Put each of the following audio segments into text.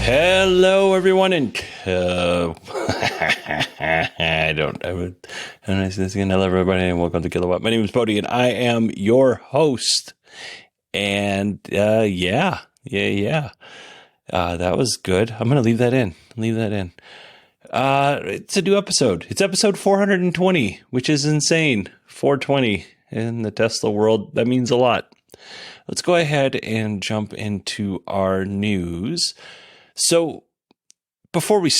Hello, everyone, and hello, everybody, and welcome to Kilowatt. My name is Bodie, and I am your host. And that was good. I'm gonna leave that in. It's a new episode. It's episode 420, which is insane. 420 in the Tesla world. That means a lot. Let's go ahead and jump into our news. So before we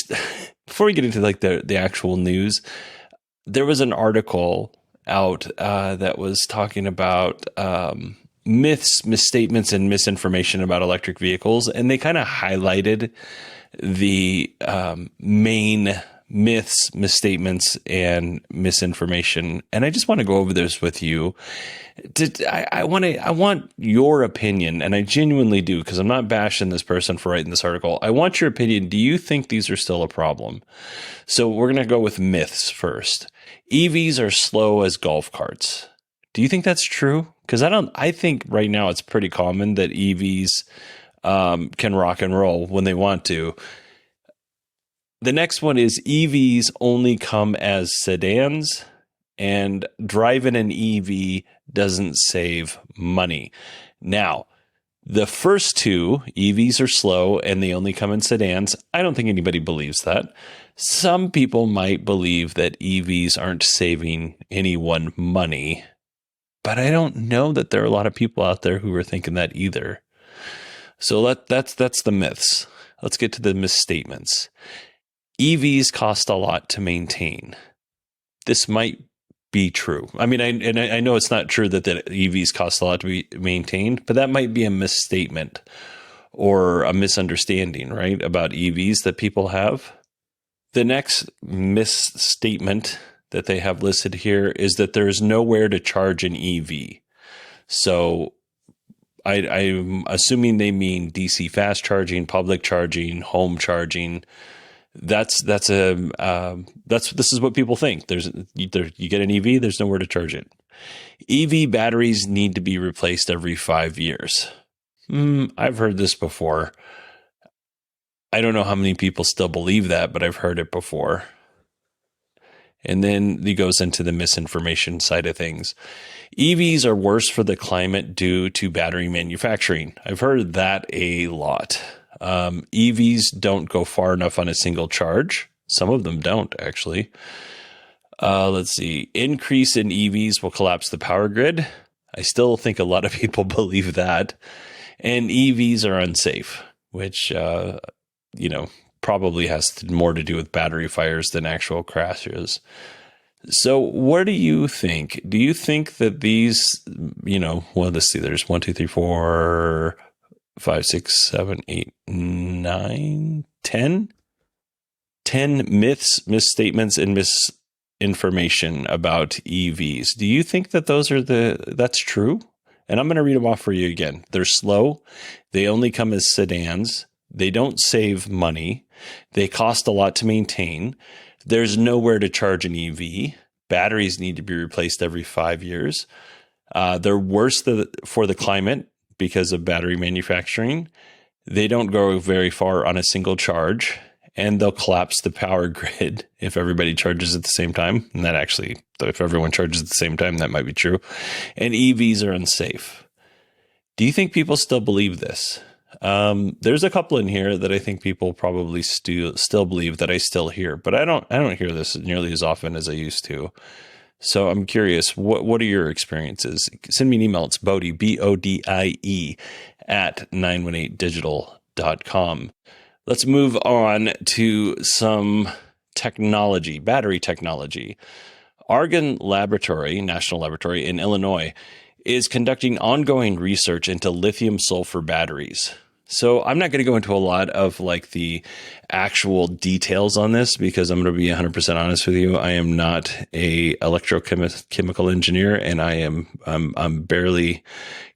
get into like the actual news, there was an article out that was talking about myths, misstatements, and misinformation about electric vehicles, and they kind of highlighted the main myths, misstatements, and misinformation. And I just want to go over this with you. I want your opinion, and I genuinely do, because I'm not bashing this person for writing this article. I want your opinion. Do you think these are still a problem? So we're going to go with myths first. EVs are slow as golf carts. Do you think that's true? Because I think right now it's pretty common that EVs can rock and roll when they want to. The next one is EVs only come as sedans, and driving an EV doesn't save money. Now, the first two, EVs are slow and they only come in sedans, I don't think anybody believes that. Some people might believe that EVs aren't saving anyone money, but I don't know that there are a lot of people out there who are thinking that either. So that's the myths. Let's get to the misstatements. EVs cost a lot to maintain. This might be true. I mean, I know it's not true that the EVs cost a lot to be maintained, but that might be a misstatement or a misunderstanding, right, about EVs that people have. The next misstatement that they have listed here is that there is nowhere to charge an EV. So I'm assuming they mean DC fast charging, public charging, home charging. This is what people think. You get an EV, there's nowhere to charge it. EV batteries need to be replaced every 5 years. I've heard this before. I don't know how many people still believe that, but I've heard it before. And then he goes into the misinformation side of things. EVs are worse for the climate due to battery manufacturing. I've heard that a lot. EVs don't go far enough on a single charge. Some of them don't, actually. Let's see. Increase in EVs will collapse the power grid. I still think a lot of people believe that. And EVs are unsafe, which, probably has more to do with battery fires than actual crashes. So what do you think? Do you think that these, let's see, there's 1, 2, 3, 4... 5, 6, 7, 8, 9, 10 myths, misstatements, and misinformation about EVs. Do you think that that's true? And I'm going to read them off for you again. They're slow. They only come as sedans. They don't save money. They cost a lot to maintain. There's nowhere to charge an EV. Batteries need to be replaced every 5 years. They're worse for the climate because of battery manufacturing. They don't go very far on a single charge, and they'll collapse the power grid if everybody charges at the same time. And that actually, if everyone charges at the same time, that might be true. And EVs are unsafe. Do you think people still believe this? There's a couple in here that I think people probably still believe that I still hear, but I don't hear this nearly as often as I used to. So I'm curious, what are your experiences? Send me an email. It's Bodie, BODIE, at 918digital.com. Let's move on to some technology, battery technology. Argonne Laboratory, National Laboratory in Illinois, is conducting ongoing research into lithium-sulfur batteries. So I'm not going to go into a lot of like the actual details on this because I'm going to be 100% honest with you. I am not a electrochemical engineer, and I'm barely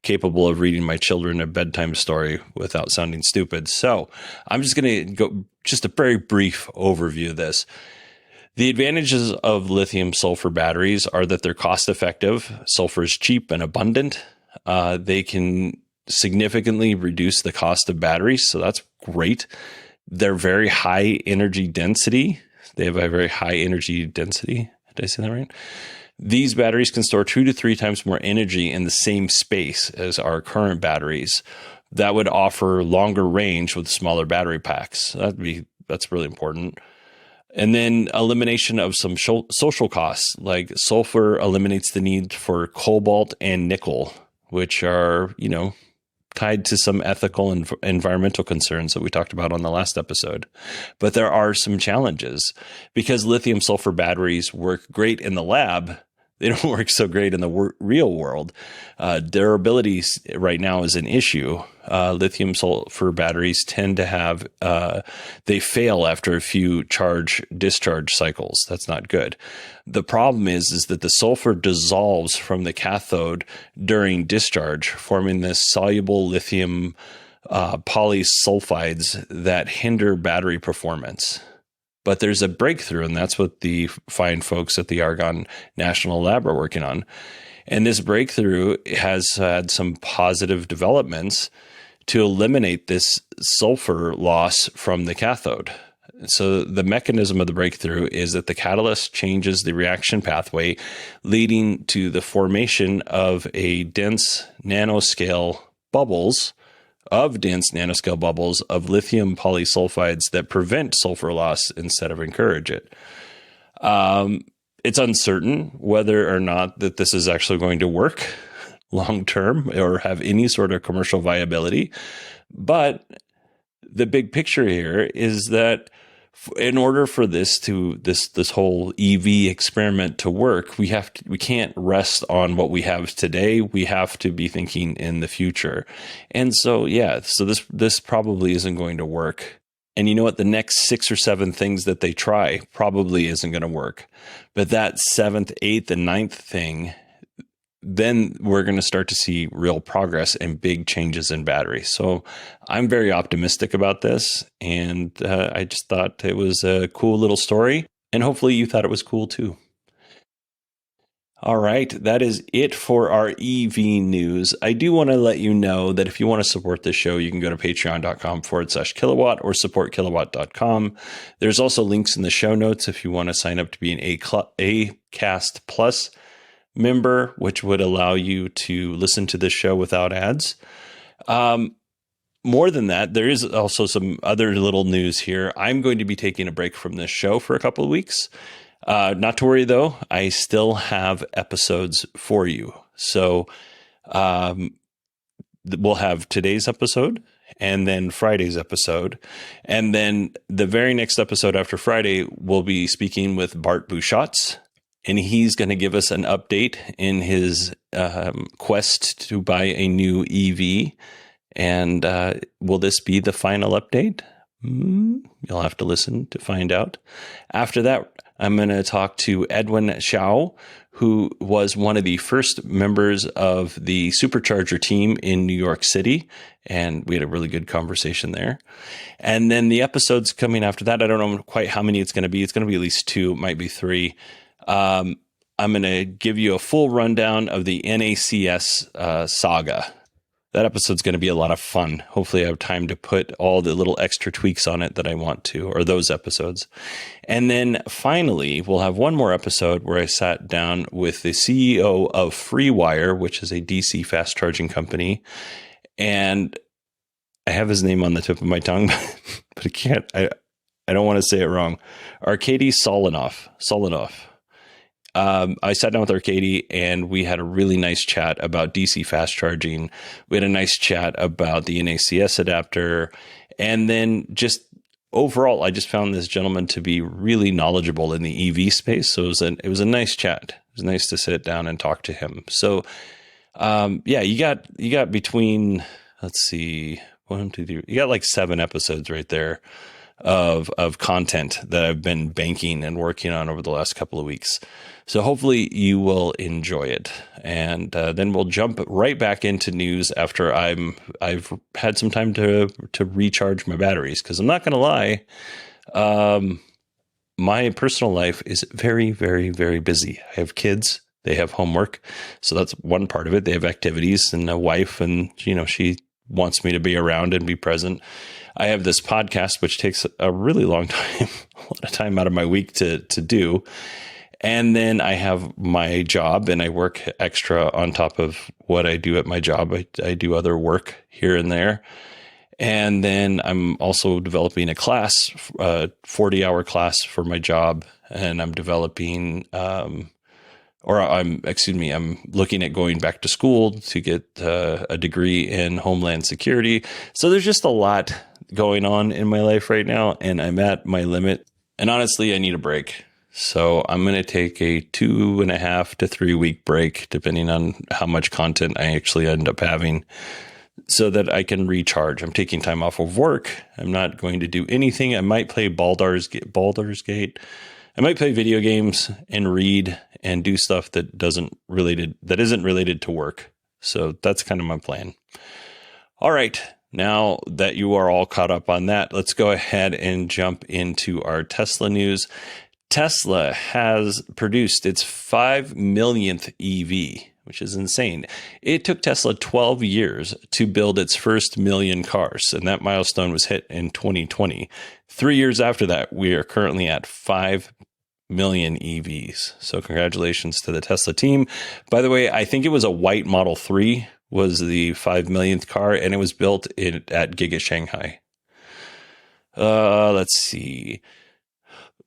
capable of reading my children a bedtime story without sounding stupid. So I'm just going to go just a very brief overview of this. The advantages of lithium sulfur batteries are that they're cost effective. Sulfur is cheap and abundant. They can significantly reduce the cost of batteries, so that's great. They're very high energy density. They have a very high energy density. Did I say that right? These batteries can store 2 to 3 times more energy in the same space as our current batteries. That would offer longer range with smaller battery packs. That's really important. And then elimination of some social costs, like sulfur eliminates the need for cobalt and nickel, which are, tied to some ethical and environmental concerns that we talked about on the last episode. But there are some challenges because lithium sulfur batteries work great in the lab. They don't work so great in the real world. Durability right now is an issue. Lithium sulfur batteries tend to have, they fail after a few charge-discharge cycles. That's not good. The problem is that the sulfur dissolves from the cathode during discharge, forming this soluble lithium polysulfides that hinder battery performance. But there's a breakthrough, and that's what the fine folks at the Argonne National Lab are working on. And this breakthrough has had some positive developments to eliminate this sulfur loss from the cathode. So the mechanism of the breakthrough is that the catalyst changes the reaction pathway, leading to the formation of dense nanoscale bubbles of lithium polysulfides that prevent sulfur loss instead of encourage it. It's uncertain whether or not that this is actually going to work long term or have any sort of commercial viability. But the big picture here is that in order for this whole EV experiment to work, we can't rest on what we have today. We have to be thinking in the future. And so, this probably isn't going to work. And you know what? The next 6 or 7 things that they try probably isn't going to work. But that 7th, 8th, and 9th thing, then we're going to start to see real progress and big changes in batteries. So I'm very optimistic about this. And I just thought it was a cool little story. And hopefully you thought it was cool too. All right, that is it for our EV news. I do want to let you know that if you want to support this show, you can go to patreon.com/kilowatt or supportkilowatt.com. There's also links in the show notes if you want to sign up to be an Acast Plus member, which would allow you to listen to this show without ads. More than that, there is also some other little news here. I'm going to be taking a break from this show for a couple of weeks. Not to worry, though. I still have episodes for you. So we'll have today's episode and then Friday's episode. And then the very next episode after Friday, we'll be speaking with Bart Buchatz. And he's going to give us an update in his quest to buy a new EV. And will this be the final update? You'll have to listen to find out. After that, I'm going to talk to Edwin Xiao, who was one of the first members of the supercharger team in New York City. And we had a really good conversation there. And then the episodes coming after that, I don't know quite how many it's going to be. It's going to be at least 2, it might be 3. I'm going to give you a full rundown of the NACS saga. That episode's going to be a lot of fun. Hopefully I have time to put all the little extra tweaks on it that I want to, or those episodes. And then finally, we'll have one more episode where I sat down with the CEO of FreeWire, which is a DC fast charging company. And I have his name on the tip of my tongue, but I don't want to say it wrong. Arkady Solinov. I sat down with Arkady and we had a really nice chat about DC fast charging. We had a nice chat about the NACS adapter. And then just overall, I just found this gentleman to be really knowledgeable in the EV space. So it was a nice chat. It was nice to sit down and talk to him. So, you got between, let's see, 1, 2, 3. You got like 7 episodes right there of content that I've been banking and working on over the last couple of weeks. So hopefully you will enjoy it. And then we'll jump right back into news after I've had some time to recharge my batteries. Because I'm not going to lie, my personal life is very, very, very busy. I have kids. They have homework. So that's one part of it. They have activities and a wife, and, she wants me to be around and be present. I have this podcast, which takes a really long time, a lot of time out of my week to do. And then I have my job, and I work extra on top of what I do at my job. I do other work here and there. And then I'm also developing a class, a 40-hour class for my job. And I'm developing, I'm looking at going back to school to get a degree in Homeland Security. So there's just a lot going on in my life right now, and I'm at my limit. And honestly, I need a break. So I'm going to take a 2.5 to 3 week break, depending on how much content I actually end up having, so that I can recharge. I'm taking time off of work. I'm not going to do anything. I might play Baldur's Gate. I might play video games and read and do stuff that isn't related to work. So that's kind of my plan. All right. Now that you are all caught up on that, let's go ahead and jump into our Tesla news. Tesla has produced its 5 millionth EV, which is insane. It took Tesla 12 years to build its first million cars, and that milestone was hit in 2020. 3 years after that, we are currently at 5 million EVs. So congratulations to the Tesla team. By the way, I think it was a white Model 3 was the 5 millionth car, and it was built at Giga Shanghai. Let's see.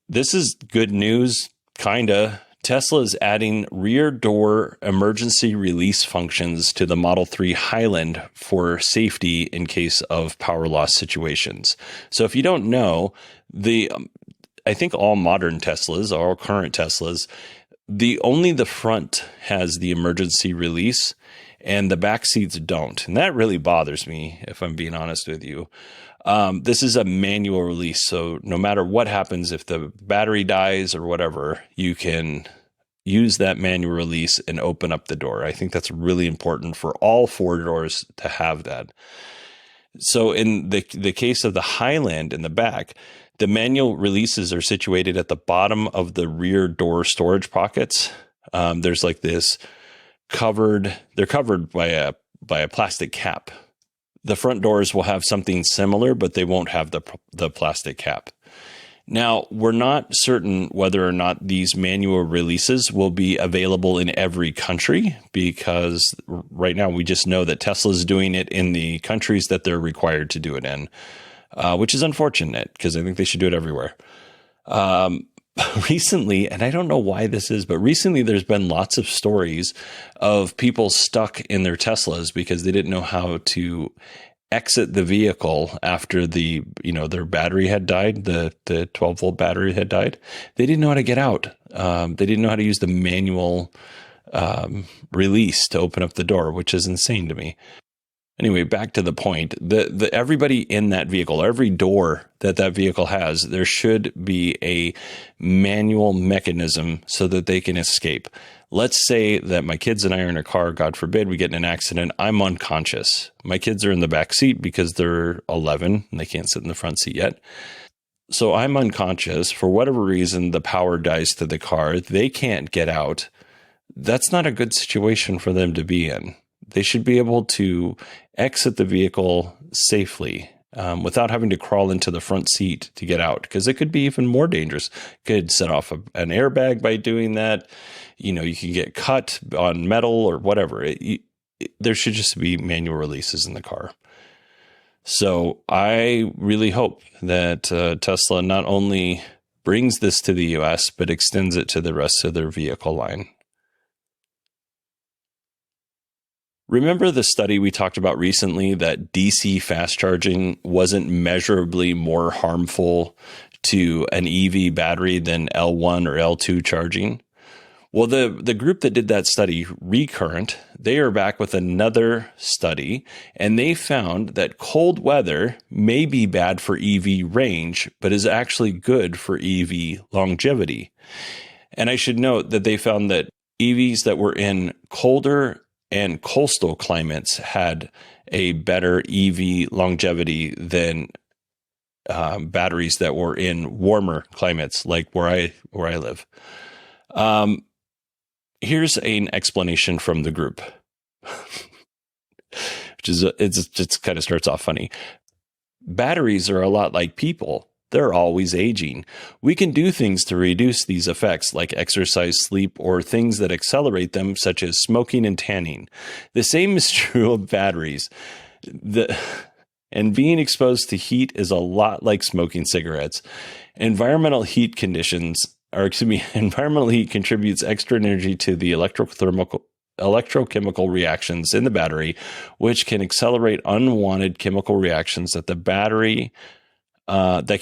This is good news, kinda. Tesla is adding rear door emergency release functions to the Model 3 Highland for safety in case of power loss situations. So if you don't know, I think all modern Teslas, all current Teslas, only the front has the emergency release and the back seats don't. And that really bothers me, if I'm being honest with you. This is a manual release. So no matter what happens, if the battery dies or whatever, you can use that manual release and open up the door. I think that's really important for all 4 doors to have that. So in the case of the Highland in the back, the manual releases are situated at the bottom of the rear door storage pockets. There's like this they're covered by a plastic cap. The front doors will have something similar, but they won't have the plastic cap. Now, we're not certain whether or not these manual releases will be available in every country, because right now we just know that Tesla is doing it in the countries that they're required to do it in, which is unfortunate because I think they should do it everywhere. Recently, and I don't know why this is, but recently there's been lots of stories of people stuck in their Teslas because they didn't know how to exit the vehicle after their battery had died, the 12-volt battery had died. They didn't know how to get out. They didn't know how to use the manual release to open up the door, which is insane to me. Anyway, back to the point. Everybody in that vehicle, every door that vehicle has, there should be a manual mechanism so that they can escape. Let's say that my kids and I are in a car, God forbid, we get in an accident. I'm unconscious. My kids are in the back seat because they're 11 and they can't sit in the front seat yet. So I'm unconscious. For whatever reason, the power dies to the car. They can't get out. That's not a good situation for them to be in. They should be able to exit the vehicle safely without having to crawl into the front seat to get out, because it could be even more dangerous. Could set off an airbag by doing that. You can get cut on metal or whatever. There should just be manual releases in the car. So I really hope that Tesla not only brings this to the US, but extends it to the rest of their vehicle line. Remember the study we talked about recently that DC fast charging wasn't measurably more harmful to an EV battery than L1 or L2 charging? Well, the group that did that study, Recurrent, they are back with another study, and they found that cold weather may be bad for EV range, but is actually good for EV longevity. And I should note that they found that EVs that were in colder and coastal climates had a better EV longevity than batteries that were in warmer climates, like where I live. Here's an explanation from the group, which is it kind of starts off funny. Batteries are a lot like people. They're always aging. We can do things to reduce these effects, like exercise, sleep, or things that accelerate them, such as smoking and tanning. The same is true of batteries. And being exposed to heat is a lot like smoking cigarettes. Environmental heat contributes extra energy to the electrochemical reactions in the battery, which can accelerate unwanted chemical reactions that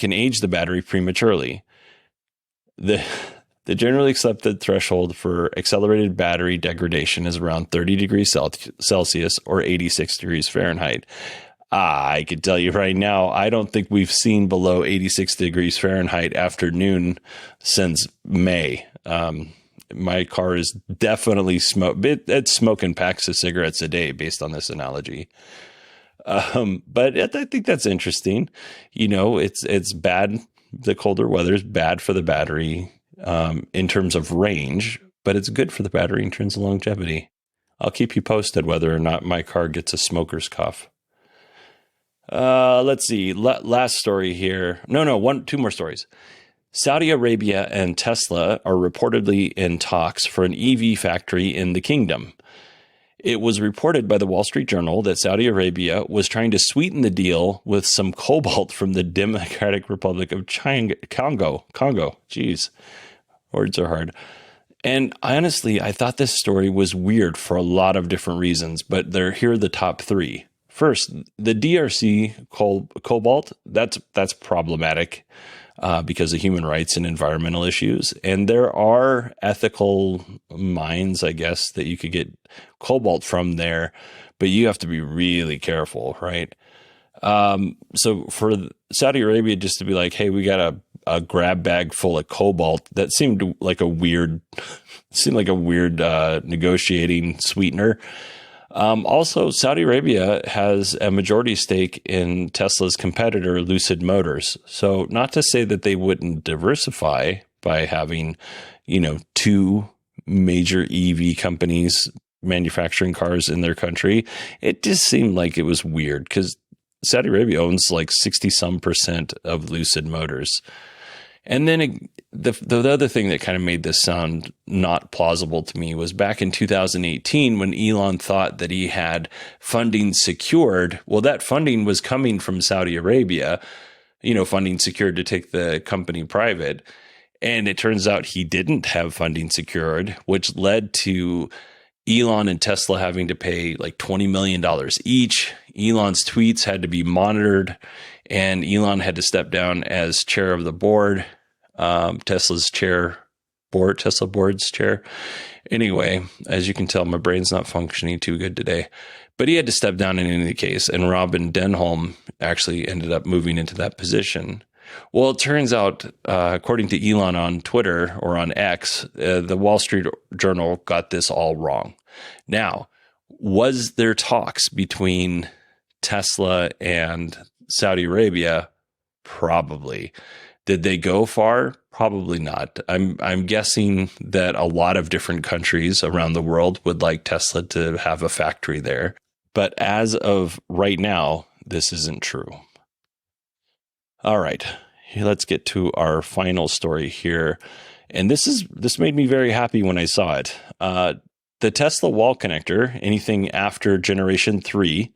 can age the battery prematurely. The generally accepted threshold for accelerated battery degradation is around 30 degrees Celsius or 86 degrees Fahrenheit. I can tell you right now, I don't think we've seen below 86 degrees Fahrenheit after noon since May. My car is definitely it's smoking packs of cigarettes a day based on this analogy. But I think that's interesting. It's bad. The colder weather is bad for the battery in terms of range, but it's good for the battery in terms of longevity. I'll keep you posted whether or not my car gets a smoker's cough. Let's see. Last story here. Two more stories. Saudi Arabia and Tesla are reportedly in talks for an EV factory in the kingdom. It was reported by the Wall Street Journal that Saudi Arabia was trying to sweeten the deal with some cobalt from the Democratic Republic of Congo. Jeez, words are hard. And honestly, I thought this story was weird for a lot of different reasons, but here are the top three. First, the DRC cobalt, that's problematic because of human rights and environmental issues. And there are ethical mines, I guess, that you could get cobalt from there, but you have to be really careful, right? So for Saudi Arabia just to be like, hey, we got a grab bag full of cobalt, that seemed like a weird negotiating sweetener. Also, Saudi Arabia has a majority stake in Tesla's competitor, Lucid Motors. So not to say that they wouldn't diversify by having, two major EV companies manufacturing cars in their country. It just seemed like it was weird because Saudi Arabia owns like 60% of Lucid Motors. And then the other thing that kind of made this sound not plausible to me was back in 2018 when Elon thought that he had funding secured. Well, that funding was coming from Saudi Arabia, funding secured to take the company private. And it turns out he didn't have funding secured, which led to Elon and Tesla having to pay like $20 million each. Elon's tweets had to be monitored, and Elon had to step down as chair of the board. Tesla board's chair. Anyway, as you can tell, my brain's not functioning too good today, but he had to step down in any case. And Robin Denholm actually ended up moving into that position. Well, it turns out, according to Elon on Twitter or on X, the Wall Street Journal got this all wrong. Now, was there talks between Tesla and Saudi Arabia? Probably. Did they go far? Probably not. I'm guessing that a lot of different countries around the world would like Tesla to have a factory there. But as of right now, this isn't true. All right, let's get to our final story here. And this made me very happy when I saw it. The Tesla wall connector, anything after generation 3,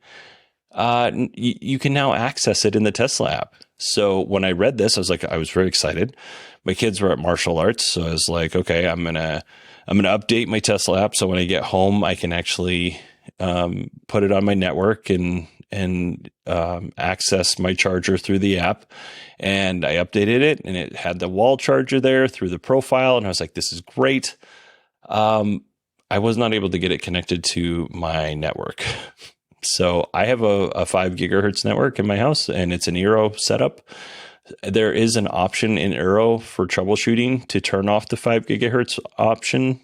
you can now access it in the Tesla app. So when I read this, I was very excited. My kids were at martial arts, so I was like, okay, I'm gonna update my Tesla app so when I get home, I can actually put it on my network and access my charger through the app. And I updated it, and it had the wall charger there through the profile, and I was like, this is great. I was not able to get it connected to my network. So I have a 5 gigahertz network in my house, and it's an Eero setup. There is an option in Eero for troubleshooting to turn off the 5 gigahertz option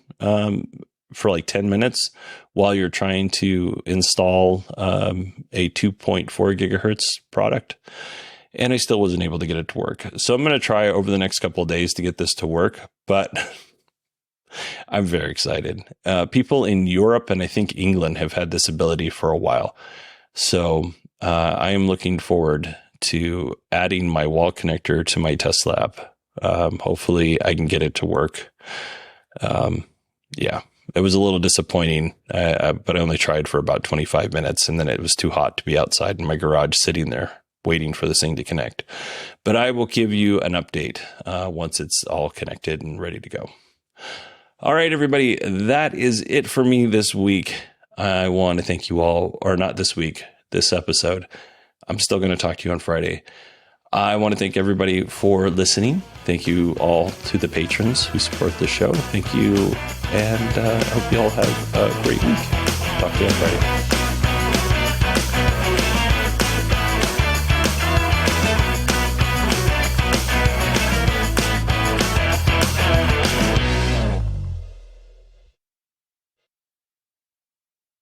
for like 10 minutes while you're trying to install a 2.4 gigahertz product. And I still wasn't able to get it to work. So I'm going to try over the next couple of days to get this to work, but I'm very excited. People in Europe and I think England have had this ability for a while. So I am looking forward to adding my wall connector to my Tesla app. Hopefully I can get it to work. Yeah, it was a little disappointing, but I only tried for about 25 minutes, and then it was too hot to be outside in my garage sitting there waiting for this thing to connect. But I will give you an update once it's all connected and ready to go. All right, everybody, that is it for me this week. I want to thank you all, or not this week, this episode. I'm still going to talk to you on Friday. I want to thank everybody for listening. Thank you all to the patrons who support the show. Thank you, and I hope you all have a great week. Talk to you on Friday.